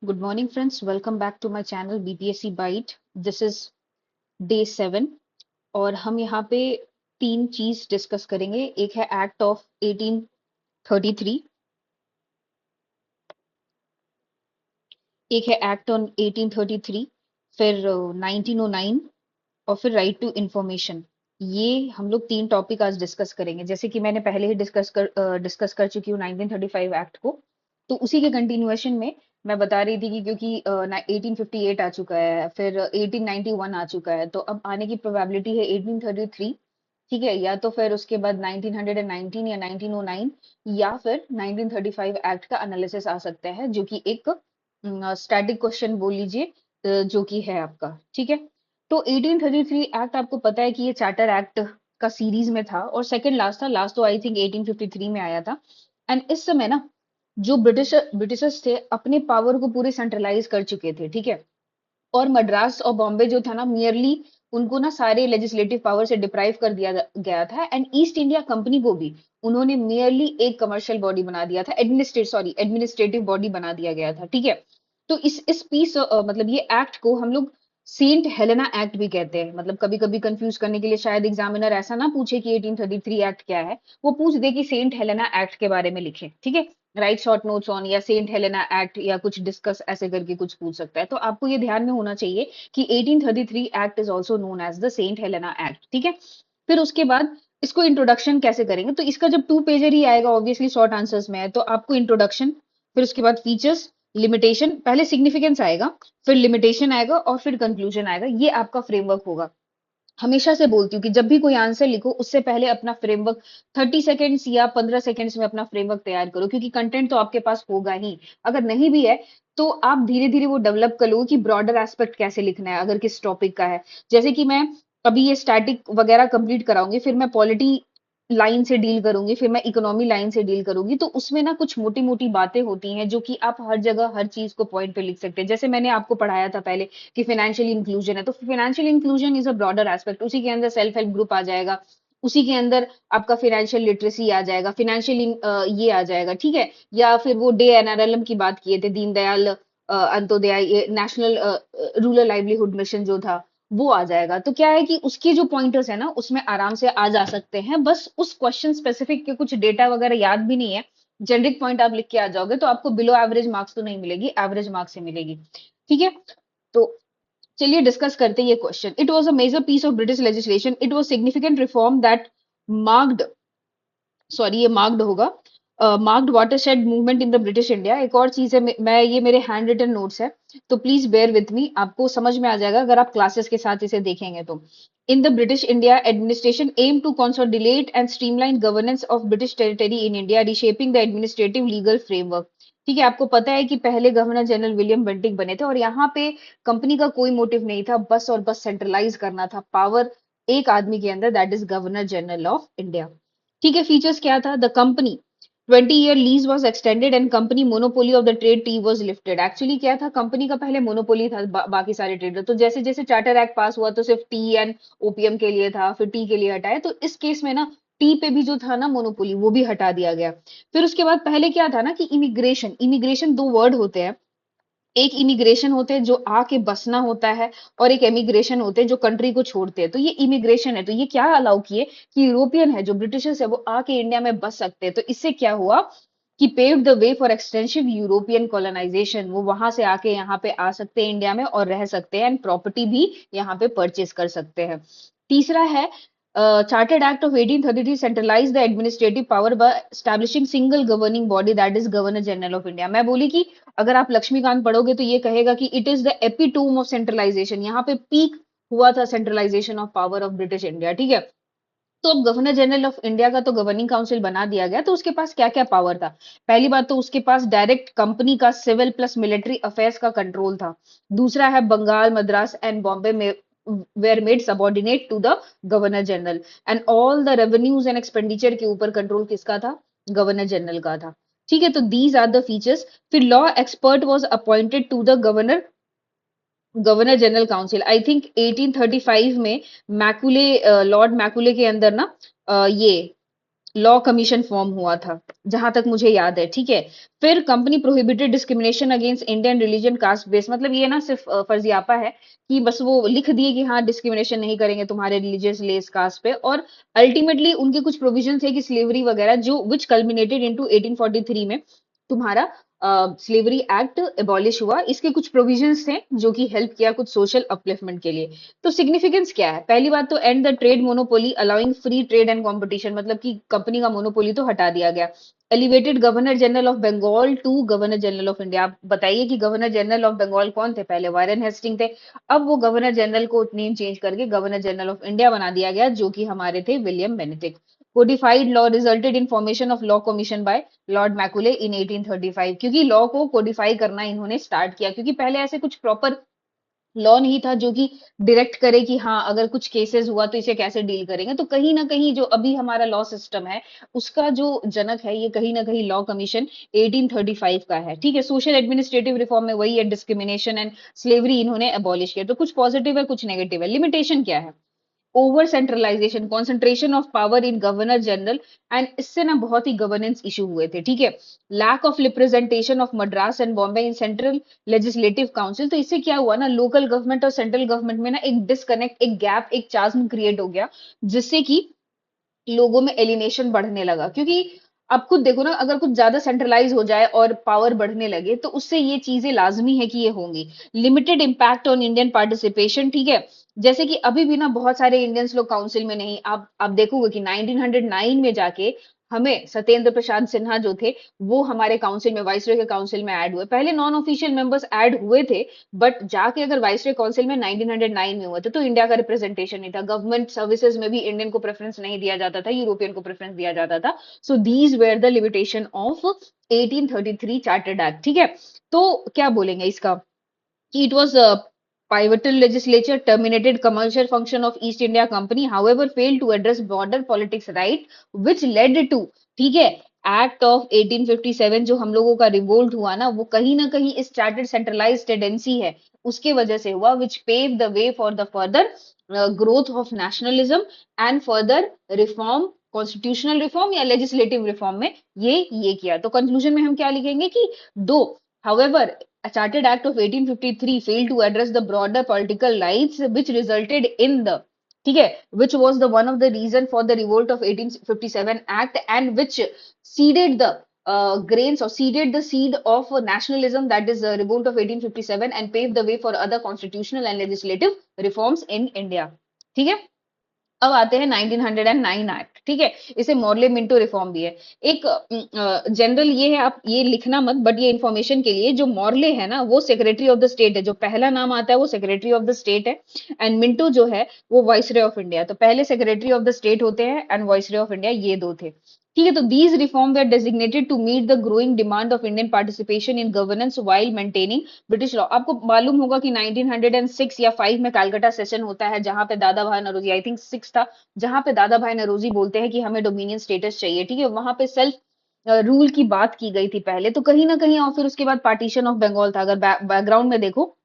Good morning, friends. Welcome back to my channel BPSC Byte. This is day 7 और हम यहाँ पे तीन चीज डिस्कस करेंगे। एक है एक्ट ऑफ 1833, एक है एक्ट ऑन 1833, फिर 1909 और फिर राइट टू इंफॉर्मेशन। ये हम लोग तीन टॉपिक आज डिस्कस करेंगे। जैसे कि मैंने पहले ही डिस्कस कर चुकी हूँ 1935 एक्ट को, तो उसी के कंटिन्यूएशन में मैं बता रही थी कि क्योंकि 1858 आ चुका है, फिर 1891 आ चुका है, तो अब आने की प्रोबेबिलिटी है 1833। ठीक है, या तो फिर उसके बाद 1919 या 1909 या फिर 1935 एक्ट का एनालिसिस आ सकता है, जो कि एक स्टैटिक क्वेश्चन बोल लीजिए, जो कि है आपका। ठीक है, तो 1833 एक्ट आपको पता है कि ये चार्टर एक्ट का सीरीज में था और सेकंड लास्ट था। लास्ट तो आई थिंक 1853 में आया था। एंड इस समय ना जो ब्रिटिशर्स थे अपने पावर को पूरे सेंट्रलाइज कर चुके थे। ठीक है, और मद्रास और बॉम्बे जो था ना, मियरली उनको ना सारे लेजिस्लेटिव पावर से डिप्राइव कर दिया गया था। एंड ईस्ट इंडिया कंपनी को भी उन्होंने मियरली एक कमर्शियल बॉडी बना दिया था, एडमिनिस्ट्रेटिव बॉडी बना दिया गया था। ठीक है, तो इस पीस मतलब ये एक्ट को हम लोग सेंट हेलेना एक्ट भी कहते हैं। मतलब कभी कभी कंफ्यूज करने के लिए शायद एग्जामिनर ऐसा ना पूछे कि 1833 एक्ट क्या है, वो पूछ दे कि सेंट हेलेना एक्ट के बारे में लिखे। ठीक है, राइट शॉर्ट नोट्स ऑन या सेंट हेलेना एक्ट या कुछ डिस्कस ऐसे करके कुछ पूछ सकता है। तो आपको ये ध्यान में होना चाहिए कि 1833 act is also known as the Saint Helena act. ठीक है, फिर उसके बाद इसको इंट्रोडक्शन कैसे करेंगे, तो इसका जब टू पेजर ही आएगा, ऑब्वियसली शॉर्ट आंसर्स में है, तो आपको इंट्रोडक्शन, फिर उसके बाद फीचर्स, लिमिटेशन, पहले सिग्निफिकेंस आएगा, फिर लिमिटेशन आएगा और फिर कंक्लूजन आएगा। ये आपका फ्रेमवर्क होगा। हमेशा से बोलती हूँ कि जब भी कोई आंसर लिखो उससे पहले अपना फ्रेमवर्क 30 सेकेंड्स या 15 सेकेंड्स में अपना फ्रेमवर्क तैयार करो, क्योंकि कंटेंट तो आपके पास होगा ही। अगर नहीं भी है तो आप धीरे धीरे वो डेवलप कर लो कि ब्रॉडर एस्पेक्ट कैसे लिखना है, अगर किस टॉपिक का है। जैसे कि मैं अभी ये स्टैटिक वगैरह कंप्लीट कराऊंगी, फिर मैं पॉलिटी लाइन से डील करूंगी, फिर मैं इकोनॉमी लाइन से डील करूंगी, तो उसमें ना कुछ मोटी मोटी बातें होती हैं जो कि आप हर जगह हर चीज को पॉइंट पे लिख सकते हैं। जैसे मैंने आपको पढ़ाया था पहले कि फाइनेंशियल इंक्लूजन है, तो financial inclusion is a broader aspect. उसी के अंदर सेल्फ हेल्प ग्रुप आ जाएगा, उसी के अंदर आपका फाइनेंशियल लिटरेसी आ जाएगा, फाइनेंशियल ये आ जाएगा। ठीक है, या फिर वो डे एनआरएलएम की बात किए थे, दीनदयाल अंत्योदय, ये नेशनल रूरल लाइवलीहुड मिशन जो था, वो आ जाएगा। तो क्या है कि उसके जो पॉइंटर्स है ना, उसमें आराम से आ जा सकते हैं। बस उस क्वेश्चन स्पेसिफिक के कुछ डेटा वगैरह याद भी नहीं है, जेनरिक पॉइंट आप लिख के आ जाओगे तो आपको बिलो एवरेज मार्क्स तो नहीं मिलेगी, एवरेज मार्क्स से मिलेगी। ठीक है, तो चलिए डिस्कस करते हैं ये question. It was a major piece of British legislation, it was significant reform that marked, sorry ये मार्क्ड होगा, marked watershed movement in the British India. एक और चीज है, मैं ये मेरे हैंड रिटन नोट्स है, तो प्लीज बेयर विथ मी, आपको समझ में आ जाएगा अगर आप क्लासेस के साथ इसे देखेंगे तो। In the British India administration aim to consolidate and streamline governance of British territory in India, reshaping the administrative legal framework. ठीक है, आपको पता है कि पहले गवर्नर जनरल विलियम बेंटिक बने थे और यहाँ पे कंपनी का कोई मोटिव नहीं था, बस और बस सेंट्रलाइज करना था पावर एक आदमी के अंदर, that is governor general of India. ठीक है, फीचर्स क्या था, the company 20 year lease was extended and company monopoly of the trade T was lifted. Actually क्या था, कंपनी का पहले मोनोपोली था बाकी सारे ट्रेडर, तो जैसे जैसे चार्टर एक्ट पास हुआ तो सिर्फ टी एंड ओपीएम के लिए था, फिर टी के लिए हटाए, तो इस केस में ना टी पे भी जो था ना मोनोपोली, वो भी हटा दिया गया। फिर उसके बाद पहले क्या था ना कि इमिग्रेशन, इमिग्रेशन दो वर्ड होते हैं। एक इमिग्रेशन होते हैं जो आके बसना होता है, और एक एमिग्रेशन होते हैं जो कंट्री को छोड़ते हैं। तो ये इमिग्रेशन है, तो ये क्या अलाउ किए कि यूरोपियन है जो ब्रिटिशर्स है वो आके इंडिया में बस सकते हैं। तो इससे क्या हुआ कि paved the way for extensive European colonisation, वो वहां से आके यहाँ पे आ सकते हैं इंडिया में और रह सकते हैं, एंड प्रॉपर्टी भी यहाँ पे परचेज कर सकते हैं। तीसरा है chartered act of 1833 centralise the administrative power by establishing single governing body, that is governor general of India. मैं बोली कि अगर आप लक्ष्मीकांत पढ़ोगे तो ये कहेगा कि it is the epitome of centralisation, यहाँ पे पीक हुआ था centralisation of power of British India. ठीक है, तो अब गवर्नर जनरल ऑफ इंडिया का तो गवर्निंग काउंसिल बना दिया गया, तो उसके पास क्या क्या पावर था। पहली बात तो उसके पास डायरेक्ट कंपनी का सिविल प्लस मिलिट्री अफेयर्स का कंट्रोल था। दूसरा है बंगाल, मद्रास एंड बॉम्बे में were made subordinate to the governor general, and all the revenues and expenditure के ऊपर कंट्रोल किसका था, गवर्नर जनरल का था। ठीक है, तो दीज आर द फीचर्स। फिर law expert was appointed to the governor, governor general council. I think 1835 में मैकुले, लॉर्ड मैकुले के अंदर ना ये लॉ कमीशन फॉर्म हुआ था, जहां तक मुझे याद है, ठीक है। फिर company prohibited discrimination against Indian religion caste base, मतलब ये ना सिर्फ फर्जियापा है कि बस वो लिख दिए कि हाँ डिस्क्रिमिनेशन नहीं करेंगे तुम्हारे रिलीजियस लेस कास्ट पे, और अल्टीमेटली उनके कुछ प्रोविजन थे कि स्लेवरी वगैरह जो विच कल्मिनेटेड इनटू 1843 में तुम्हारा स्लेवरी एक्ट एबॉलिश हुआ। इसके कुछ प्रोविजंस थे जो कि हेल्प किया कुछ सोशल अपलिफ्टमेंट के लिए। तो सिग्निफिकेंस क्या है? पहली बात तो end the trade monopoly allowing free trade and competition, मतलब कि कंपनी का मोनोपोली तो हटा दिया गया। Elevated governor general of Bengal to governor general of India. आप बताइए कि गवर्नर जनरल ऑफ बंगाल कौन थे? पहले वारेन हेस्टिंग थे, अब वो गवर्नर जनरल को नेम चेंज करके गवर्नर जनरल ऑफ इंडिया बना दिया गया, जो कि हमारे थे William Benedict. Codified law resulted in formation of law commission by lord Macaulay in 1835, क्योंकि लॉ को कोडिफाई करना इन्होंने स्टार्ट किया, क्योंकि पहले ऐसे कुछ प्रॉपर लॉ नहीं था जो कि डायरेक्ट करे कि हाँ अगर कुछ केसेस हुआ तो इसे कैसे डील करेंगे। तो कहीं ना कहीं जो अभी हमारा लॉ सिस्टम है उसका जो जनक है ये कहीं ना कहीं लॉ कमीशन 1835 का है, ठीक है। सोशल एडमिनिस्ट्रेटिव रिफॉर्म में वही है, डिस्क्रिमिनेशन एंड स्लेवरी इन्होंने एबॉलिश किया। तो कुछ पॉजिटिव है कुछ नेगेटिव है। लिमिटेशन क्या है? Over centralisation, concentration of power in governor general, and इससे ना बहुत ही गवर्नेंस इशू हुए थे, ठीक है। Lack of representation of Madras and Bombay in central legislative council, तो इससे क्या हुआ ना, लोकल गवर्नमेंट और सेंट्रल गवर्नमेंट में ना एक डिस्कनेक्ट, एक गैप, एक चास्म क्रिएट हो गया, जिससे कि लोगों में एलिनेशन बढ़ने लगा। क्योंकि आप खुद देखो ना, अगर कुछ ज्यादा सेंट्रलाइज हो जाए और पावर बढ़ने लगे तो उससे ये चीजें लाजमी है कि ये होंगी। Limited impact on Indian participation, ठीक है। जैसे कि अभी भी ना बहुत सारे इंडियंस लोग काउंसिल में नहीं, आप देखोगे कि 1909 में जाके हमें सत्येंद्र प्रसाद सिन्हा जो थे वो हमारे काउंसिल में, वाइसरॉय के काउंसिल में ऐड हुए। पहले नॉन ऑफिशियल मेंबर्स ऐड हुए थे, बट जाके अगर वाइसरॉय काउंसिल में 1909 में हुए थे तो इंडिया का रिप्रेजेंटेशन नहीं था। गवर्नमेंट सर्विसेज में भी इंडियन को प्रेफरेंस नहीं दिया जाता था, यूरोपियन को प्रेफरेंस दिया जाता था। So these were the limitation of 1833 chartered act, ठीक है। तो क्या बोलेंगे इसका कि it was a pivotal legislature, terminated commercial function of East India Company, however failed to address border politics right, which led to, ठीक है, एक्ट ऑफ 1857 जो हम लोगों का रिवोल्ट हुआ ना कहीं इस चार्टर्ड सेंट्रलाइज्ड टेंडेंसी है उसके वजह से हुआ, which paved the way for the further growth of nationalism and further reform, constitutional reform या लेजिस्लेटिव रिफॉर्म में ये किया। तो कंक्लूजन में हम क्या लिखेंगे कि दो, however, a Chartered Act of 1853 failed to address the broader political rights which resulted in the, ठीक है, which was the one of the reason for the revolt of 1857 act, and which seeded the grains or seeded the seed of nationalism, that is the revolt of 1857, and paved the way for other constitutional and legislative reforms in India, ठीक है। अब आते हैं 1909 act, ठीक है। इसे Morley Minto reform भी है। एक जनरल ये है, आप ये लिखना मत, बट ये इंफॉर्मेशन के लिए, जो मॉर्ले है ना वो सेक्रेटरी ऑफ द स्टेट है, जो पहला नाम आता है वो सेक्रेटरी ऑफ द स्टेट है, एंड मिंटो जो है वो वाइसरॉय ऑफ इंडिया। तो पहले सेक्रेटरी ऑफ द स्टेट होते हैं एंड वाइसरॉय ऑफ इंडिया, ये दो थे, ठीक है। तो these reform were designated to meet the growing demand of Indian participation in governance while maintaining British law. आपको मालूम होगा कि 1906 या 5 में कलकत्ता सेशन होता है, जहां पे दादा भाई नौरोजी, आई थिंक 6 था, जहां पे दादा भाई नौरोजी बोलते हैं कि हमें डोमिनियन स्टेटस चाहिए, ठीक है। वहां पे सेल्फ रूल की बात की गई थी पहले, तो कहीं ना कहीं, और फिर उसके बाद पार्टीशन ऑफ बंगाल था। अगर बैकग्राउंड में देखो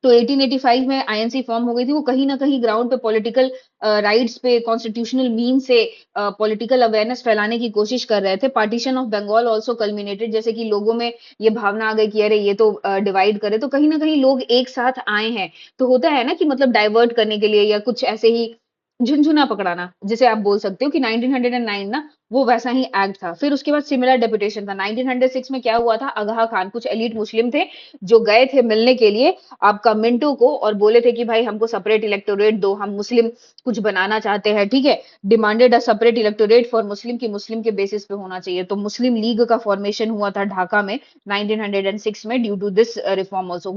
तो 1885 में आईएनसी फॉर्म हो गई थी। वो कहीं ना कहीं ग्राउंड पे पॉलिटिकल राइट्स पे कॉन्स्टिट्यूशनल मीन से पॉलिटिकल अवेयरनेस फैलाने की कोशिश कर रहे थे। Partition of Bengal also culminated, जैसे कि लोगों में ये भावना आ गई कि अरे ये तो डिवाइड करे, तो कहीं ना कहीं लोग एक साथ आए हैं। तो होता है ना कि मतलब डाइवर्ट करने के लिए या कुछ ऐसे ही झुनझुना पकड़ाना, जिसे आप बोल सकते हो कि 1909 ना वो वैसा ही एक्ट था। फिर उसके बाद सिमिलर डेपुटेशन था 1906 में। क्या हुआ था, अगहा खान, कुछ एलीट मुस्लिम थे जो गए थे मिलने के लिए आपका मिंटो को, और बोले थे कि भाई हमको सेपरेट इलेक्टोरेट दो, हम मुस्लिम कुछ बनाना चाहते हैं, ठीक है। Demanded a separate electorate for Muslim, की मुस्लिम के बेसिस पे होना चाहिए। तो मुस्लिम लीग का फॉर्मेशन हुआ था ढाका में 1906 में, due to this reform also.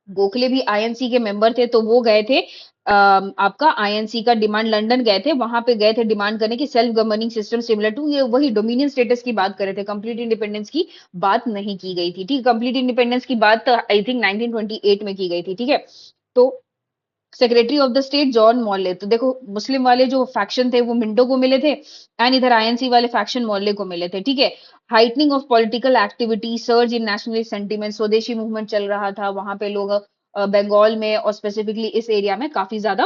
Gokhale भी आईएनसी के मेंबर थे, तो वो गए थे आपका आईएनसी का डिमांड, लंदन गए थे, वहां पे गए थे डिमांड करने की self governing system similar to, ये वही डोमिनियन स्टेटस की बात कर रहे थे, कंप्लीट इंडिपेंडेंस की बात नहीं की गई थी, ठीक। कंप्लीट इंडिपेंडेंस की बात आई थिंक 1928 में की गई थी, ठीक है। तो secretary of the state John Morley, तो देखो मुस्लिम वाले जो फैक्शन थे वो मिंटो को मिले थे, एंड इधर आईएनसी वाले फैक्शन मॉले को मिले थे, ठीक है। Heightening of political activity, surge in nationalist sentiment, स्वदेशी मूवमेंट चल रहा था वहां पे, लोग बंगाल में और स्पेसिफिकली इस एरिया में काफी ज्यादा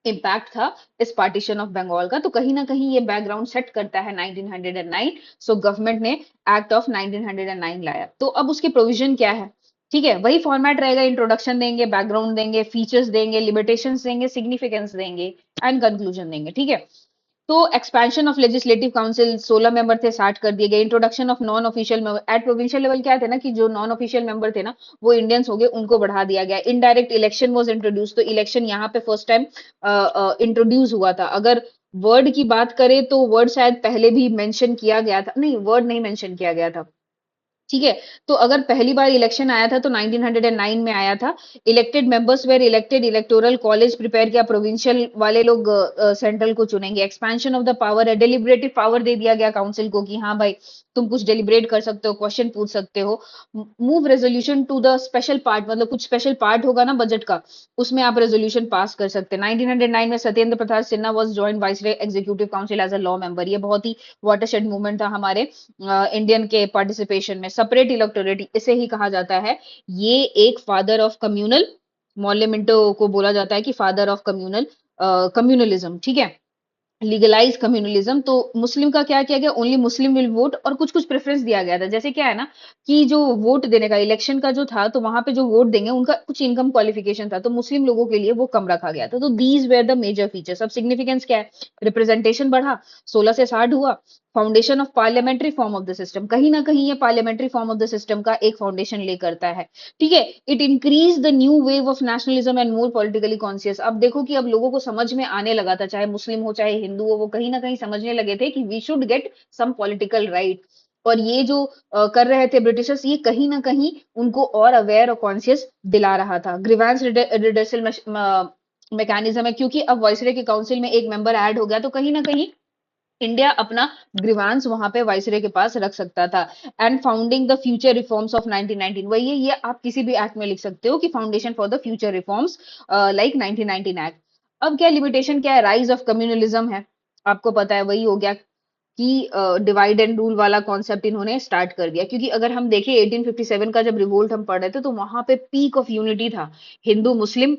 इम्पैक्ट था इस पार्टीशन ऑफ बंगाल का। तो कहीं ना कहीं ये बैकग्राउंड सेट करता है 1909। सो गवर्नमेंट ने एक्ट ऑफ 1909 लाया। तो अब उसके प्रोविजन क्या है? ठीक है, वही फॉर्मेट रहेगा, इंट्रोडक्शन देंगे, बैकग्राउंड देंगे, फीचर्स देंगे, लिमिटेशंस देंगे, सिग्निफिकेंस देंगे एंड कंक्लूजन देंगे। ठीक है, तो expansion of legislative council 16 member थे, 60 कर दिए गए। Introduction of non official member eight provincial level, क्या थे ना कि जो नॉन ऑफिशियल मेंबर थे ना वो इंडियंस हो गए, उनको बढ़ा दिया गया। इनडायरेक्ट इलेक्शन वाज इंट्रोड्यूस, तो इलेक्शन यहाँ पे फर्स्ट टाइम इंट्रोड्यूस हुआ था। अगर वर्ड की बात करें तो वर्ड शायद पहले भी मेंशन किया गया था, नहीं वर्ड नहीं मेंशन किया गया था। ठीक है, तो अगर पहली बार इलेक्शन आया था तो 1909 में आया था। Elected members were elected, electoral college prepare किया, प्रोविंशियल वाले लोग सेंट्रल को चुनेंगे। एक्सपेंशन ऑफ द पावर है, डेलिब्रेटिव पावर दे दिया गया काउंसिल को कि हाँ भाई तुम कुछ डेलिब्रेट कर सकते हो, क्वेश्चन पूछ सकते हो। Move resolution to the special part, मतलब कुछ स्पेशल पार्ट होगा ना बजट का, उसमें आप रेजोल्यूशन पास कर सकते हैं। 1909 में Satyendra Prasad Sinha was joint viceroy executive council as a law member. ये बहुत ही वाटरशेड मूवमेंट था हमारे इंडियन के पार्टिसिपेशन में। सेपरेट इलेक्टोरेट इसे ही कहा जाता है। ये एक father of communal, Morley Minto को बोला जाता है कि फादर ऑफ कम्युनल कम्युनलिज्म। ठीक है, लीगलाइज कम्युनलिज्म। तो मुस्लिम का क्या किया गया, ओनली मुस्लिम विल वोट, और कुछ कुछ प्रेफरेंस दिया गया था। जैसे क्या है ना कि जो वोट देने का इलेक्शन का जो था, तो वहां पे जो वोट देंगे उनका कुछ इनकम क्वालिफिकेशन था, तो मुस्लिम लोगों के लिए वो कम रखा गया था। तो these were the major features. अब सिग्निफिकेंस क्या है? रिप्रेजेंटेशन बढ़ा, 16 से 60 हुआ। Foundation of parliamentary form of the system, कहीं ना कहीं ये parliamentary form of the system का एक फाउंडेशन ले करता है। ठीक है, it increase the new wave of nationalism and more politically conscious. अब देखो कि अब लोगों को समझ में आने लगा था, चाहे मुस्लिम हो चाहे हिंदू हो, वो कहीं ना कहीं समझने लगे थे कि we should get some political right. और ये जो कर रहे थे ब्रिटिशर्स, ये कहीं ना कहीं उनको और अवेयर और कॉन्शियस दिला रहा था। ग्रीवेंस रिडर्सल मैकेनिज्म है, क्योंकि अब वाइसरॉय के काउंसिल में एक मेंबर ऐड हो गया, तो कहीं ना कहीं इंडिया अपना ग्रीवांस वहां पे वाइसरॉय के पास रख सकता था। And founding the future reforms of 1919, वही है, ये आप किसी भी एक्ट में लिख सकते हो कि foundation for the future reforms like 1919 act. अब क्या लिमिटेशन क्या है? राइज ऑफ कम्युनलिज्म है, आपको पता है, वही हो गया कि डिवाइड एंड रूल वाला कॉन्सेप्ट इन्होंने स्टार्ट कर दिया। क्योंकि अगर हम देखें 1857 का जब रिवोल्ट हम पढ़ रहे थे, तो वहां पे पीक ऑफ यूनिटी था, हिंदू मुस्लिम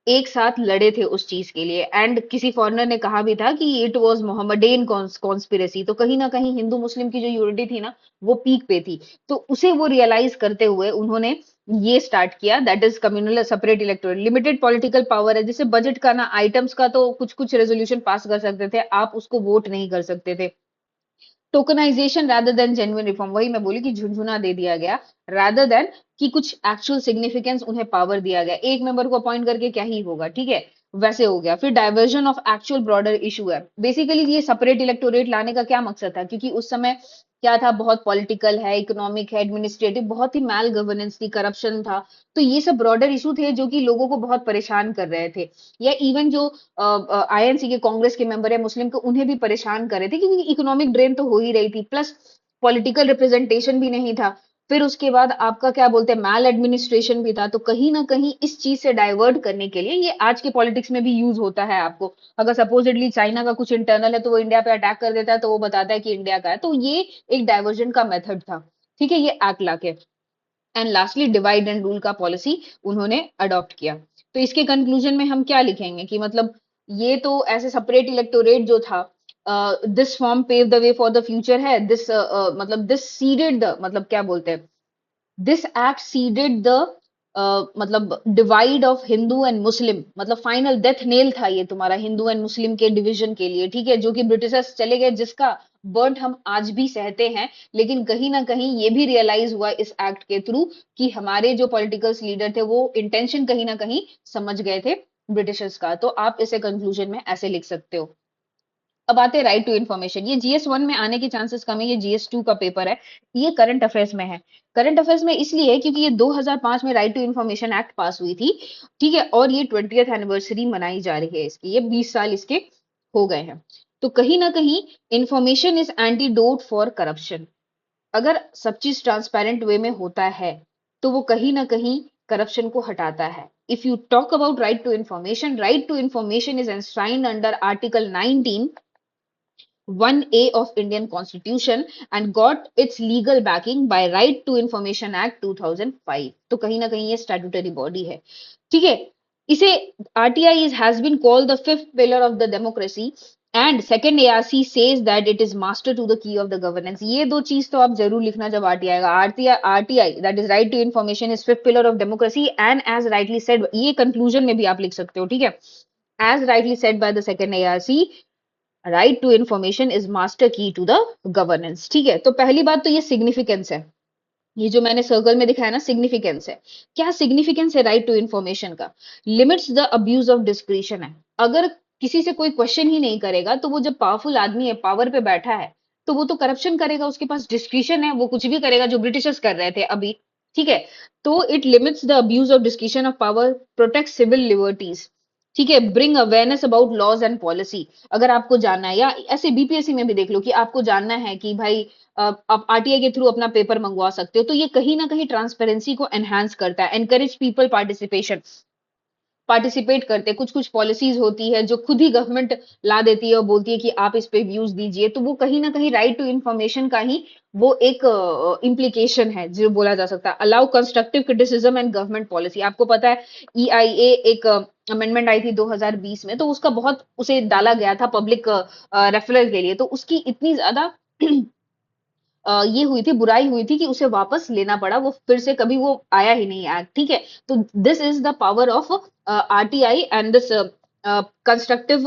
एक साथ लड़े थे उस चीज के लिए। एंड किसी फॉरेनर ने कहा भी था कि इट वाज मोहम्मदेन कॉन्स्पिरेसी। तो कहीं ना कहीं हिंदू मुस्लिम की जो यूनिटी थी ना वो पीक पे थी। तो उसे वो रियलाइज करते हुए उन्होंने ये स्टार्ट किया, that is communal separate electorate. Limited political power है, जैसे बजट का ना आइटम्स का तो कुछ कुछ रेजोल्यूशन पास कर सकते थे, आप उसको वोट नहीं कर सकते थे। Tokenisation rather than genuine reform, वही मैं बोली कि झुंझुना दे दिया गया rather देन कि कुछ एक्चुअल सिग्निफिकेंस उन्हें पावर दिया गया। एक मेंबर को अपॉइंट करके क्या ही होगा, ठीक है, वैसे हो गया। फिर diversion of actual broader issue है। बेसिकली ये सेपरेट इलेक्टोरेट लाने का क्या मकसद था? क्योंकि उस समय क्या था, बहुत पॉलिटिकल है, इकोनॉमिक है, एडमिनिस्ट्रेटिव, बहुत ही मैल गवर्नेंस थी, करप्शन था। तो ये सब ब्रॉडर इशू थे जो कि लोगों को बहुत परेशान कर रहे थे। या इवन जो आईएनसी के कांग्रेस के मेंबर है मुस्लिम को, उन्हें भी परेशान कर रहे थे, क्योंकि इकोनॉमिक ड्रेन तो हो ही रही थी, प्लस पॉलिटिकल रिप्रेजेंटेशन भी नहीं था। फिर उसके बाद आपका क्या बोलते हैं, मैल एडमिनिस्ट्रेशन भी था। तो कहीं ना कहीं इस चीज से डाइवर्ट करने के लिए ये आज के पॉलिटिक्स में भी यूज होता है। आपको अगर सपोजिटली चाइना का कुछ इंटरनल है तो वो इंडिया पे अटैक कर देता है, तो वो बताता है कि इंडिया का है। तो ये एक डाइवर्जन का मेथड था। ठीक है, ये एक्ट लाके। And lastly divide and rule का पॉलिसी उन्होंने अडॉप्ट किया। तो इसके कंक्लूजन में हम क्या लिखेंगे कि मतलब ये तो ऐसे सेपरेट इलेक्टोरेट जो था, this form pave the way for the future है। दिस मतलब दिस सीडेड द, मतलब क्या बोलते हैं, दिस एक्ट सीडेड द मतलब divide of Hindu and Muslim, मतलब फाइनल डेथ नेल था ये तुम्हारा हिंदू एंड मुस्लिम के डिवीजन के लिए। ठीक है, जो कि ब्रिटिशर्स चले गए, जिसका बर्ड हम आज भी सहते हैं। लेकिन कहीं ना कहीं ये भी रियलाइज हुआ इस एक्ट के थ्रू कि हमारे जो पॉलिटिकल लीडर थे वो इंटेंशन कहीं ना कहीं समझ गए थे ब्रिटिशर्स का। तो आप इसे कंक्लूजन में ऐसे लिख सकते हो। अब आते हैं राइट टू इन्फॉर्मेशन। ये जीएस 1 में आने के चांसेस कम है, ये जीएस 2 का पेपर है। ये करंट अफेयर्स में है। करंट अफेयर्स में इसलिए है क्योंकि ये 2005 में right to information act pass हुई थी। ठीक है, और ये 20th एनिवर्सरी मनाई जा रही है इसकी, ये 20 साल इसके हो गए हैं। तो कहीं ना कहीं information is antidote for corruption. अगर सब चीज ट्रांसपेरेंट वे में होता है तो वो कहीं ना कहीं करप्शन को हटाता है। If you talk about right to information is enshrined under article 19 1A of Indian Constitution and got its legal backing by Right to Information Act 2005। तो कहीं ना कहीं ये स्टैट्यूटरी बॉडी है। ठीक है, इसे RTI has been called the fifth pillar of the democracy and second ARC says that it is master to the key of the governance. ये दो चीज तो आप जरूर लिखना जब RTI आएगा. RTI that is right to information is fifth pillar of democracy and as rightly said, ये conclusion में भी आप लिख सकते हो, ठीक है. As rightly said by the second ARC, right to information is master key to the governance. ठीक है, तो पहली बात तो ये सिग्निफिकेंस है. ये जो मैंने सर्कल में दिखाया ना, सिग्निफिकेंस है. क्या सिग्निफिकेंस है राइट टू इंफॉर्मेशन का? Limits the abuse of discretion है. अगर किसी से कोई क्वेश्चन ही नहीं करेगा तो वो जब पावरफुल आदमी है, पावर पे बैठा है, तो वो तो करप्शन करेगा. उसके पास डिस्क्रिशन है, वो कुछ भी करेगा जो ब्रिटिशर्स कर रहे थे अभी. ठीक है, तो it limits the abuse of discretion of power, protect civil liberties. ठीक है, bring awareness about laws and policy. अगर आपको जानना है, या ऐसे बीपीएससी में भी देख लो कि आपको जानना है कि भाई आप आरटीआई के थ्रू अपना पेपर मंगवा सकते हो, तो ये कहीं ना कहीं ट्रांसपेरेंसी को एनहांस करता है. एनकरेज पीपल पार्टिसिपेट करते हैं. कुछ कुछ पॉलिसीज होती है जो खुद ही गवर्नमेंट ला देती है और बोलती है कि आप इस पे व्यूज दीजिए, तो वो कहीं ना कहीं राइट टू इंफॉर्मेशन का ही वो एक इम्प्लीकेशन है जो बोला जा सकता है. Allow constructive criticism and government policy. आपको पता है ईआईए एक अमेंडमेंट आई थी 2020 में, तो उसका बहुत उसे डाला गया था पब्लिक रेफरल के लिए, तो उसकी इतनी ज्यादा ये हुई थी, बुराई हुई थी कि उसे वापस लेना पड़ा. वो फिर से कभी वो आया ही नहीं एक्ट. ठीक है, तो this is the power of RTI and this constructive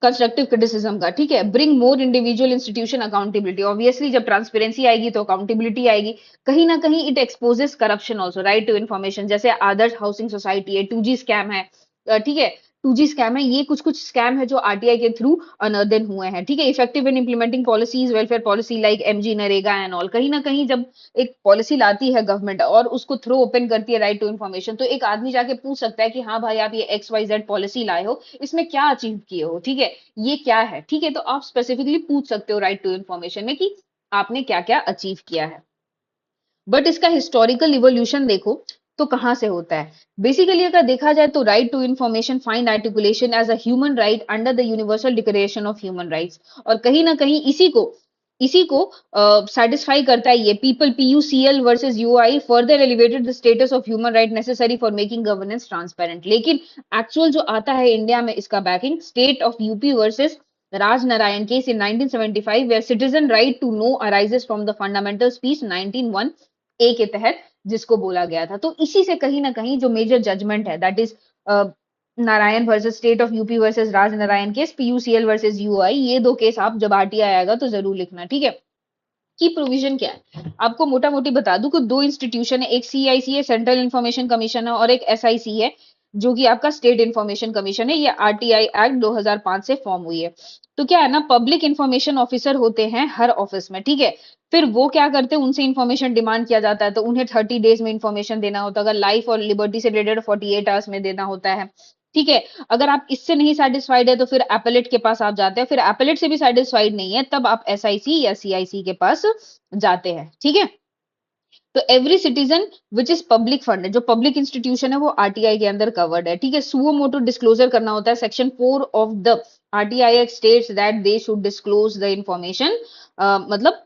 constructive criticism का. ठीक है, bring more individual institution accountability. Obviously जब ट्रांसपेरेंसी आएगी तो अकाउंटेबिलिटी आएगी. कहीं ना कहीं it exposes corruption also. Right to information, जैसे आदर्श हाउसिंग सोसाइटी है, 2G स्कैम है. ठीक है, 2G स्कैम है, ये कुछ कुछ स्कैम है जो आरटीआई के थ्रू अनर्दन हुए हैं. ठीक है, effective in implementing policies, welfare policy like MG NREGA and all. कहीं ना कहीं जब एक पॉलिसी लाती है गवर्नमेंट और उसको थ्रो ओपन करती है राइट टू इन्फॉर्मेशन, तो एक आदमी जाके पूछ सकता है कि हाँ भाई आप ये XYZ पॉलिसी लाए हो, इसमें क्या अचीव किए हो. ठीक है, ये क्या है. ठीक है, तो आप स्पेसिफिकली पूछ सकते हो राइट टू इन्फॉर्मेशन में कि आपने क्या क्या अचीव किया है. बट इसका हिस्टोरिकल इवोल्यूशन देखो तो कहां से होता है. बेसिकली अगर देखा जाए तो right to information find articulation as a human right under the universal declaration of human rights. और कहीं ना कहीं इसी को सेटिस्फाई करता है ये people PUCL versus UI further elevated the status of human right necessary for making governance transparent. लेकिन एक्चुअल जो आता है इंडिया में इसका banking state of UP versus Raj Narayan case in 1975 where citizen right to know arises from the fundamental speech 1901A के तहत, जिसको बोला गया था. तो इसी से कहीं ना कहीं जो मेजर जजमेंट है that is Narayan versus state of UP versus Raj Narayan case, PUCL versus UI, ये दो केस आप जब आरटीआई आएगा तो जरूर लिखना. ठीक है, की प्रोविजन क्या है आपको मोटा मोटी बता दूं कि दो इंस्टीट्यूशन है, एक CIC है सेंट्रल इंफॉर्मेशन कमीशन है और एक SIC है जो कि आपका स्टेट इंफॉर्मेशन कमीशन है. ये आरटीआई एक्ट 2005 से फॉर्म हुई है. तो क्या है ना, पब्लिक इंफॉर्मेशन ऑफिसर होते हैं हर ऑफिस में. ठीक है, फिर वो क्या करते हैं, उनसे इन्फॉर्मेशन डिमांड किया जाता है तो उन्हें 30 डेज में इन्फॉर्मेशन देना होता है. अगर लाइफ और लिबर्टी से रिलेटेड 48 आवर्स में देना होता है. ठीक है, अगर आप इससे नहीं सेटिस्फाइड है तो फिर एपेलेट के पास आप जाते हैं. फिर एपेलेट से भी सेटिस्फाइड नहीं है तब आप SIC या CIC के पास जाते हैं. ठीक है, तो every citizen which is public fund, जो पब्लिक इंस्टीट्यूशन है वो आरटीआई के अंदर कवर्ड है. ठीक है, सुओ मोटो डिस्क्लोजर करना होता है. Section 4 of the RTI act states that they should disclose the information, मतलब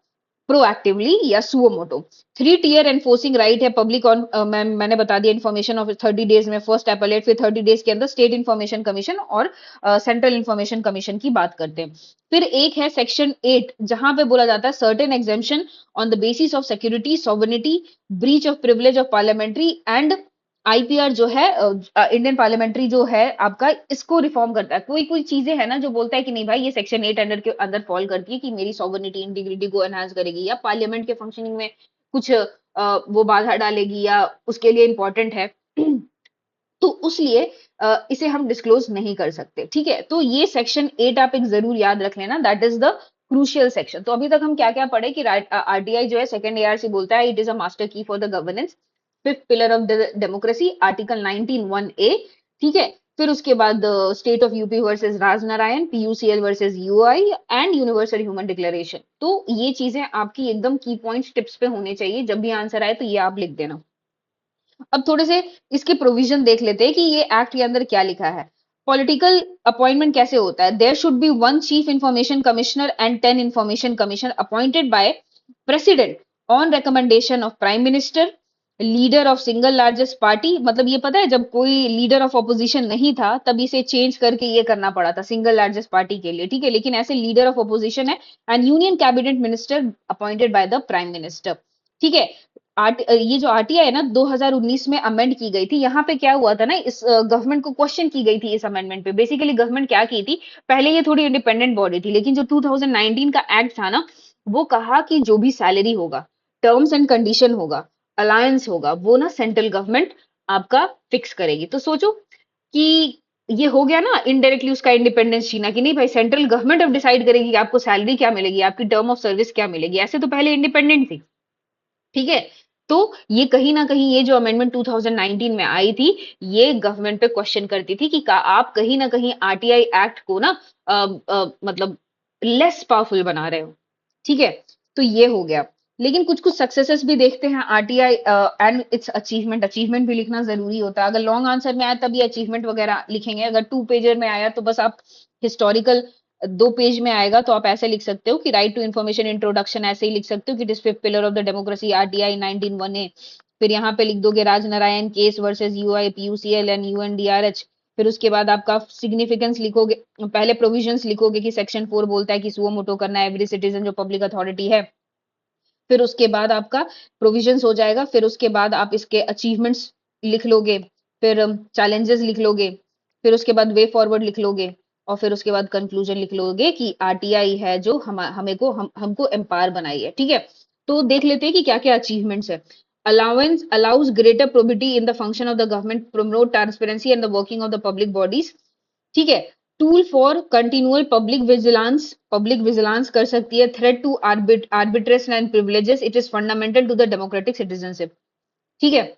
प्रोएक्टिवली या suo motu. 3 tier enforcing right है पब्लिक ऑन, मैंने बता दिया इन्फॉर्मेशन ऑफ 30 डेज में फर्स्ट एपेलेट, फिर 30 डेज के अंदर स्टेट इन्फॉर्मेशन कमीशन और सेंट्रल इन्फॉर्मेशन कमीशन की बात करते हैं. फिर एक है सेक्शन 8 जहां पे बोला जाता है certain exemption on the basis of security, sovereignty, breach of privilege of parliamentary and IPR जो है इंडियन पार्लियामेंट्री जो है आपका, इसको रिफॉर्म करता है. कोई कोई चीजें है ना जो बोलता है कि नहीं भाई ये सेक्शन 8 अंडर के अंदर फॉल करती है कि मेरी सॉवरेनिटी इंटीग्रिटी को एनहांस करेगी या पार्लियामेंट के फंक्शनिंग में कुछ वो बाधा डालेगी या उसके लिए इंपॉर्टेंट है तो उसलिए इसे हम डिस्क्लोज नहीं कर सकते. ठीक है, तो ये सेक्शन 8 आप एक जरूर याद रख लेना, that is the crucial section. तो अभी तक हम क्या क्या पढ़े कि आरटीआई जो है सेकंड ARC बोलता है इट इज अ मास्टर की for the governance, fifth pillar of the democracy article 19(1)(a. ठीक है, फिर उसके बाद state of UP versus Rajnarayan, PUCL versus UI and universal human declaration. तो ये चीजें आपकी एकदम की पॉइंट्स टिप्स पे होने चाहिए, जब भी आंसर आए तो ये आप लिख देना. अब थोड़े से इसके प्रोविजन देख लेते हैं कि ये एक्ट के अंदर क्या लिखा है. पॉलिटिकल अपॉइंटमेंट कैसे होता है. There should be 1 chief information commissioner and 10 information commissioner appointed by president on recommendation of prime minister leader of single largest party, मतलब ये पता है जब कोई लीडर ऑफ ऑपोजिशन नहीं था तब इसे चेंज करके ये करना पड़ा था सिंगल लार्जेस्ट पार्टी के लिए, ठीक है, लेकिन ऐसे लीडर ऑफ ऑपोजिशन है and union cabinet minister appointed by the prime minister, ठीक है। ये जो आरटीआई है ना 2019 में अमेंड की गई थी। यहाँ पे क्या हुआ था ना, इस गवर्नमेंट को क्वेश्चन की गई थी इस अमेंडमेंट पे। बेसिकली गवर्नमेंट क्या की थी, पहले ये थोड़ी इंडिपेंडेंट बॉडी थी, लेकिन जो 2019 का एक्ट था ना, वो कहा कि जो भी सैलरी होगा, टर्म्स एंड कंडीशन होगा, अलायंस होगा, वो ना सेंट्रल गवर्नमेंट आपका फिक्स करेगी। तो सोचो कि ये हो गया ना इनडायरेक्टली उसका इंडिपेंडेंस छीना, कि नहीं भाई सेंट्रल गवर्नमेंट अब डिसाइड करेगी कि आपको सैलरी क्या मिलेगी, आपकी टर्म ऑफ सर्विस क्या मिलेगी। ऐसे तो पहले इंडिपेंडेंट थी, ठीक है। तो ये कहीं ना कहीं ये जो अमेंडमेंट 2019 में आई थी, ये गवर्नमेंट पे क्वेश्चन करती थी कि आप कहीं ना कहीं आरटीआई एक्ट को ना मतलब लेस पावरफुल बना रहे हो, ठीक है। तो ये हो गया। लेकिन कुछ कुछ सक्सेसेस भी देखते हैं RTI and it's achievement. Achievement भी लिखना जरूरी होता है। अगर लॉन्ग आंसर में आया तब ये अचीवमेंट वगैरह लिखेंगे, अगर टू पेजर में आया तो बस आप हिस्टोरिकल 2 पेज में आएगा तो आप ऐसे लिख सकते हो कि राइट टू इन्फॉर्मेशन इंट्रोडक्शन, ऐसे ही लिख सकते हो कि it fifth pillar of the democracy RTI 19(1)(a)। फिर यहाँ पे लिख दोगे Rajnarayan case versus UI PUCL and UNDRH. फिर उसके बाद आपका सिग्निफिकेंस लिखोगे, पहले प्रोविजंस लिखोगे कि सेक्शन 4 बोलता है कि सुओ मोटो करना एवरी सिटीजन जो पब्लिक अथॉरिटी है। फिर उसके बाद आपका प्रोविजंस हो जाएगा, फिर उसके बाद आप इसके अचीवमेंट्स लिख लोगे, फिर चैलेंजेस लिख लोगे, फिर उसके बाद वे फॉरवर्ड लिख लोगे, और फिर उसके बाद कंक्लूजन लिख लोगे कि आरटीआई है जो हमें को हमको एम्पावर बनाई है, ठीक है। तो देख लेते हैं कि क्या क्या अचीवमेंट्स है। Allowance allows greater probity in the function of the government, promote transparency and the working of the public bodies, ठीक है। Tool for continual public vigilance कर सकती है। Threat to arbitration and privileges, it is fundamental to the democratic citizenship, ठीक है।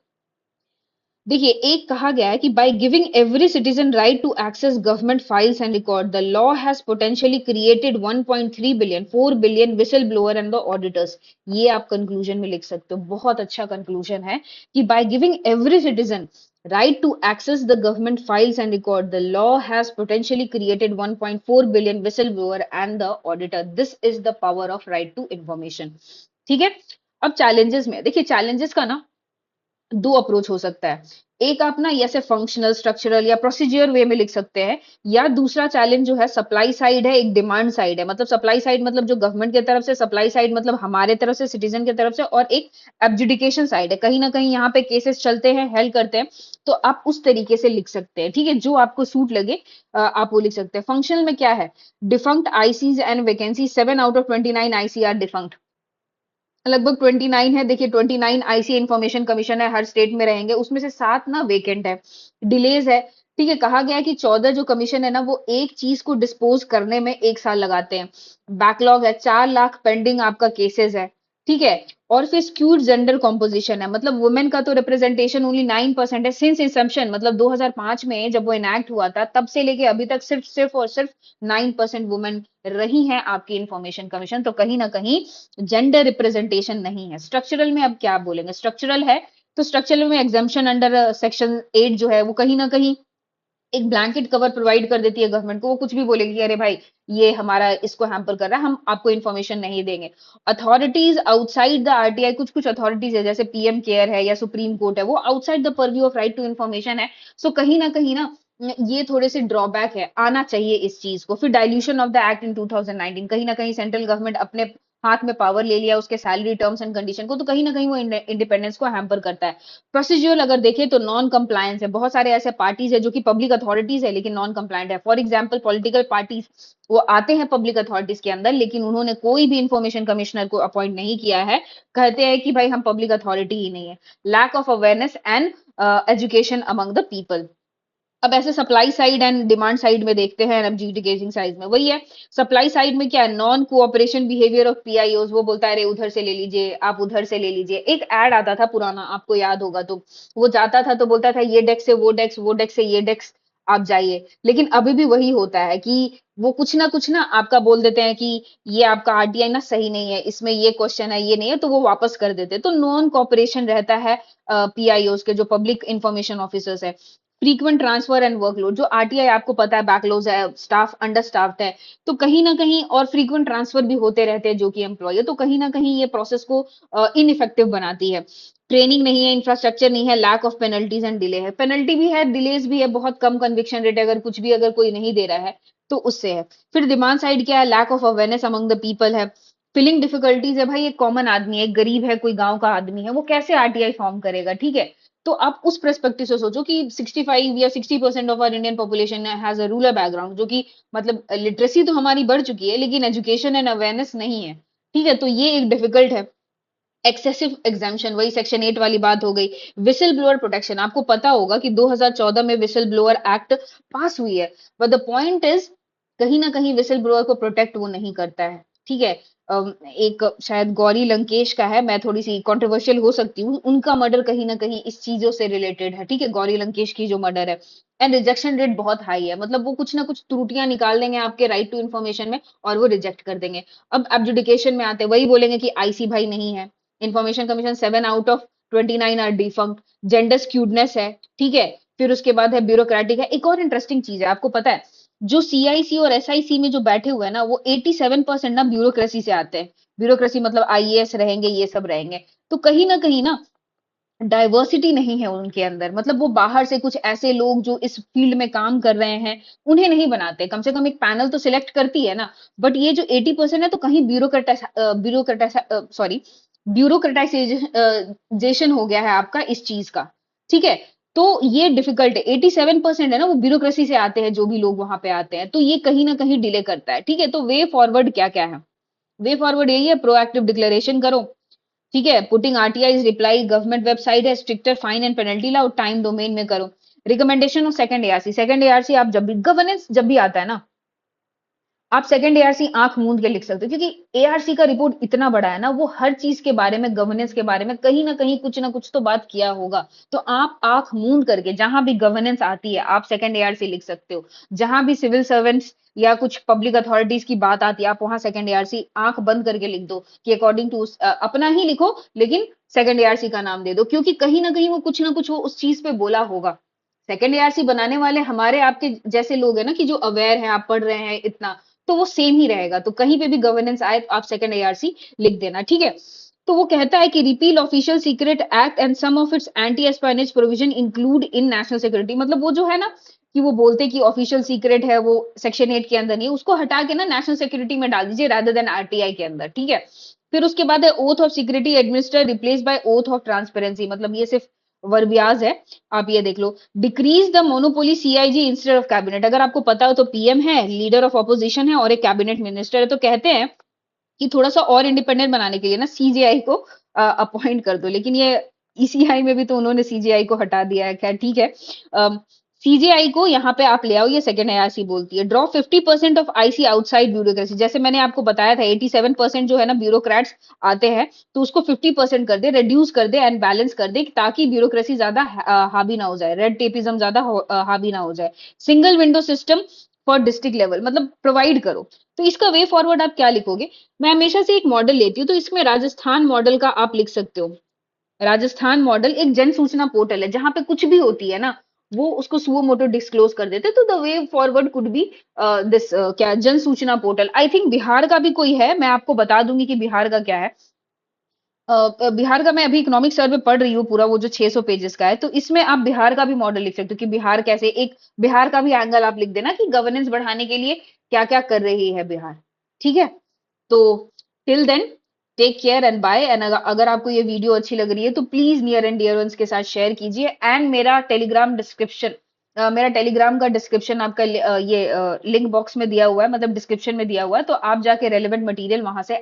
देखिए एक कहा गया है कि by giving every citizen right to access government files and record, the law has potentially created 1.3 billion 4 billion whistle blower and the auditors. ये आप कंक्लूजन में लिख सकते हो, बहुत अच्छा कंक्लूजन है कि by giving every citizen right to access the government files and record, the law has potentially created 1.4 billion whistleblower and the auditor. This is the power of right to information, ठीक है। अब challenges में देखिए, challenges का ना दो approach हो सकता है। एक आप ना ऐसे फंक्शनल स्ट्रक्चरल या प्रोसीजर वे में लिख सकते हैं, या दूसरा चैलेंज जो है सप्लाई साइड है, एक डिमांड साइड है। मतलब सप्लाई साइड मतलब जो गवर्नमेंट की तरफ से, सप्लाई साइड मतलब हमारे तरफ से सिटीजन की तरफ से, और एक एब्जुडिकेशन साइड है, कहीं ना कहीं यहाँ पे केसेस चलते हैं, हेल्प करते हैं। तो आप उस तरीके से लिख सकते हैं, ठीक है, जो आपको सूट लगे आप वो लिख सकते हैं। फंक्शनल में क्या है, defunct ICs and vacancy, 7 out of 29 IC are defunct, लगभग 29 है। देखिए 29 आईसी इंफॉर्मेशन कमीशन है, हर स्टेट में रहेंगे, उसमें से 7 ना वेकेंट है। डिलेज है, ठीक है, कहा गया है कि 14 जो कमीशन है ना वो एक चीज को डिस्पोज करने में 1 साल लगाते हैं। बैकलॉग है, 4 लाख पेंडिंग आपका केसेस है, ठीक है। और फिर स्क्यूड जेंडर कॉम्पोजिशन है, मतलब वुमेन का तो रिप्रेजेंटेशन ओनली 9% है सिंस इंसेप्शन, मतलब 2005 में जब वो इनैक्ट हुआ था तब से लेके अभी तक सिर्फ सिर्फ और सिर्फ 9% वुमेन रही हैं आपकी इंफॉर्मेशन कमीशन। तो कहीं ना कहीं जेंडर रिप्रेजेंटेशन नहीं है। स्ट्रक्चरल में अब क्या बोलेंगे, स्ट्रक्चरल है तो स्ट्रक्चरल में एग्जाम्पशन अंडर सेक्शन 8 जो है वो कहीं ना कहीं एक ब्लैंकेट कवर प्रोवाइड कर देती है गवर्नमेंट को। वो कुछ भी बोलेगी कि अरे भाई ये हमारा इसको हैम्पर कर रहा है, हम आपको इन्फॉर्मेशन नहीं देंगे। अथॉरिटीज आउटसाइड द आरटीआई, कुछ कुछ अथॉरिटीज है जैसे पीएम केयर है या सुप्रीम कोर्ट है, वो outside the purview of right to information है। सो कहीं ना ये थोड़े से ड्रॉबैक है, आना चाहिए इस चीज को। फिर dilution of the act in 2019, कहीं ना कहीं सेंट्रल गवर्नमेंट अपने हाथ में पावर ले लिया उसके सैलरी टर्म्स एंड कंडीशन को, तो कहीं ना कहीं वो इंडिपेंडेंस को हैम्पर करता है। प्रोसीजर अगर देखें तो नॉन कंप्लायंस है, बहुत सारे ऐसे पार्टीज है जो कि पब्लिक अथॉरिटीज है लेकिन नॉन कंप्लायंट है। फॉर एग्जांपल पॉलिटिकल पार्टीज, वो आते हैं पब्लिक अथॉरिटीज के अंदर लेकिन उन्होंने कोई भी इंफॉर्मेशन कमिश्नर को अपॉइंट नहीं किया है, कहते हैं कि भाई हम पब्लिक अथॉरिटी ही नहीं है। Lack of awareness and education among the people. अब ऐसे supply side and demand side में देखते हैं, एडजुडिकेटिंग साइड में वही है। सप्लाई साइड में क्या है, नॉन कोऑपरेशन बिहेवियर ऑफ पीआईओज, वो बोलता है अरे उधर से ले लीजिए, आप उधर से ले लीजिए। एक एड आता था पुराना, आपको याद होगा, तो वो जाता था तो बोलता था ये डेस्क से वो डेस्क, वो डेस्क से ये डेस्क, आप जाइए। लेकिन अभी भी वही होता है कि वो कुछ ना आपका बोल देते हैं कि ये आपका आरटीआई ना सही नहीं है, इसमें ये क्वेश्चन है, ये नहीं है, तो वो वापस कर देते हैं। तो नॉन कोऑपरेशन रहता है पीआईओज के, जो पब्लिक इंफॉर्मेशन ऑफिसर्स है। फ्रीक्वेंट ट्रांसफर एंड वर्कलोड, जो आरटीआई आपको पता है बैकलॉग्स है, स्टाफ अंडर स्टाफ्ड है, तो कहीं ना कहीं और फ्रीक्वेंट ट्रांसफर भी होते रहते हैं जो कि एम्प्लॉय है, तो कहीं ना कहीं ये प्रोसेस को इनइफेक्टिव बनाती है। ट्रेनिंग नहीं है, इंफ्रास्ट्रक्चर नहीं है, lack of penalties and delay है, पेनल्टी भी है, डिलेज भी है, बहुत कम कन्विक्शन रेट है, अगर कुछ भी अगर कोई नहीं दे रहा है तो उससे है। फिर डिमांड साइड क्या है, lack of awareness among the people है, फिलिंग डिफिकल्टीज है, भाई एक कॉमन आदमी है, एक गरीब है, कोई गांव का आदमी है, वो कैसे आरटीआई फॉर्म करेगा, ठीक है। तो आप उस पर्सपेक्टिव से सोचो कि 65 या 60% of our Indian population has a rural background, जो कि मतलब लिटरेसी तो हमारी बढ़ चुकी है लेकिन एजुकेशन एंड अवेयरनेस नहीं है, ठीक है। तो ये एक डिफिकल्ट है। एक्सेसिव एग्जामेशन, वही सेक्शन 8 वाली बात हो गई। विसल ब्लोअर प्रोटेक्शन, आपको पता होगा कि 2014 में विसल ब्लोअर एक्ट पास हुई है, बट द पॉइंट इज कहीं ना कहीं विसल ब्लोअर को प्रोटेक्ट वो नहीं करता है, ठीक है। एक शायद गौरी लंकेश का है, मैं थोड़ी सी कंट्रोवर्शियल हो सकती हूँ, उनका मर्डर कहीं ना कहीं इस चीजों से रिलेटेड है, ठीक है, गौरी लंकेश की जो मर्डर है। एंड रिजेक्शन रेट बहुत हाई है, मतलब वो कुछ ना कुछ त्रुटियां निकाल देंगे आपके राइट टू इन्फॉर्मेशन में और वो रिजेक्ट कर देंगे। अब एडजुडिकेशन में आते वही बोलेंगे कि आईसी भाई नहीं है, information commission 7 out of 29 are defunct, gender skewedness है, ठीक है। फिर उसके बाद है ब्यूरोक्रेटिक है। एक और इंटरेस्टिंग चीज है, आपको पता है जो सीआईसी और एसआईसी में जो बैठे हुए हैं ना, वो 87% ना ब्यूरोक्रेसी से आते हैं। ब्यूरोक्रेसी मतलब आईएएस रहेंगे, ये सब रहेंगे। तो कहीं ना डाइवर्सिटी नहीं है उनके अंदर, मतलब वो बाहर से कुछ ऐसे लोग जो इस फील्ड में काम कर रहे हैं उन्हें नहीं बनाते, कम से कम एक पैनल तो सिलेक्ट करती है ना। बट ये जो 80% है तो कहीं ब्यूरोक्रेटाइजेशन हो गया है आपका इस चीज का, ठीक है। तो ये डिफिकल्ट है, 87% है ना वो ब्यूरोक्रेसी से आते हैं, जो भी लोग वहां पे आते हैं, तो ये कहीं ना कहीं डिले करता है, ठीक है। तो वे फॉरवर्ड क्या क्या है, वे फॉरवर्ड यही है, प्रोएक्टिव डिक्लेरेशन करो, ठीक है, putting RTI reply, government website है, स्ट्रिक्टर फाइन एंड पेनल्टी लाओ, टाइम डोमेन में करो। Recommendation of second ARC, second ARC आप जब भी गवर्नेंस जब भी आता है ना, आप सेकंड एआरसी आंख मूंद के लिख सकते हो, क्योंकि एआरसी का रिपोर्ट इतना बड़ा है ना, वो हर चीज के बारे में, गवर्नेंस के बारे में कहीं ना कुछ तो बात किया होगा। तो आप आंख मूंद करके जहां भी गवर्नेंस आती है आप सेकंड एआरसी लिख सकते हो, जहां भी सिविल सर्वेंट्स या कुछ पब्लिक अथॉरिटीज की बात आती है आप वहां सेकंड एआरसी आंख बंद करके लिख दो कि अकॉर्डिंग टू, अपना ही लिखो लेकिन सेकंड एआरसी का नाम दे दो, क्योंकि कहीं ना कहीं वो कुछ ना कुछ वो उस चीज पे बोला होगा। सेकंड एआरसी बनाने वाले हमारे आपके जैसे लोग हैं ना, कि जो अवेयर हैं, आप पढ़ रहे हैं इतना, तो वो सेम ही रहेगा। तो कहीं पे भी गवर्नेंस आए तो आप सेकंड एआरसी लिख देना, ठीक है। तो वो कहता है कि repeal official secret act and some of its anti espionage provision include in national security, मतलब वो जो है ना कि वो बोलते कि ऑफिशियल सीक्रेट है वो सेक्शन 8 के अंदर नहीं है, उसको हटा के ना नेशनल सिक्योरिटी में डाल दीजिए रादर देन आरटीआई के अंदर, ठीक है। फिर उसके बाद है oath of security administer replace by oath of transparency, मतलब ये सिर्फ वर्बियाज है, आप ये देख लो। Decrease the monopoly CIG instead of cabinet, अगर आपको पता हो तो पीएम है, लीडर ऑफ ऑपोजिशन है और एक कैबिनेट मिनिस्टर है, तो कहते हैं कि थोड़ा सा और इंडिपेंडेंट बनाने के लिए ना सीजेआई को अपॉइंट कर दो, लेकिन ये ईसीआई में भी तो उन्होंने सीजेआई को हटा दिया है, खैर ठीक है। सीजेआई को यहाँ पे आप ले आओ, ये सेकंड आईआरसी बोलती है draw 50% of IC outside bureaucracy, जैसे मैंने आपको बताया था 87% जो है ना ब्यूरोक्रेट्स आते हैं, तो उसको 50% कर दे, रिड्यूस कर दे एंड बैलेंस कर दे, ताकि ब्यूरोक्रेसी ज्यादा हावी ना हो जाए, रेड टेपिज्म ज्यादा हावी ना हो जाए। Single window system for district level, मतलब प्रोवाइड करो। तो इसका वे फॉरवर्ड आप क्या लिखोगे, मैं हमेशा से एक मॉडल लेती हूँ, तो इसमें राजस्थान मॉडल का आप लिख सकते हो। राजस्थान मॉडल एक जन सूचना पोर्टल है, जहां पे कुछ भी होती है ना वो उसको सुओ मोटो डिस्क्लोज कर देते, तो the way forward could be this क्या जन सूचना पोर्टल। आई थिंक बिहार का भी कोई है, मैं आपको बता दूंगी कि बिहार का क्या है। बिहार का मैं अभी इकोनॉमिक सर्वे पढ़ रही हूँ पूरा, वो जो 600 पेजेस का है, तो इसमें आप बिहार का भी मॉडल लिख सकते हो कि बिहार कैसे, एक बिहार का भी एंगल आप लिख देना कि गवर्नेंस बढ़ाने के लिए क्या क्या कर रही है बिहार, ठीक है। तो till then take care and bye, and अगर आपको ये वीडियो अच्छी लग रही है तो please near and dear ones के साथ शेयर कीजिए, एंड मेरा टेलीग्राम का डिस्क्रिप्शन आपका ये लिंक बॉक्स में दिया हुआ है, मतलब डिस्क्रिप्शन में दिया हुआ है, तो आप जाके रेलिवेंट मटेरियल वहां से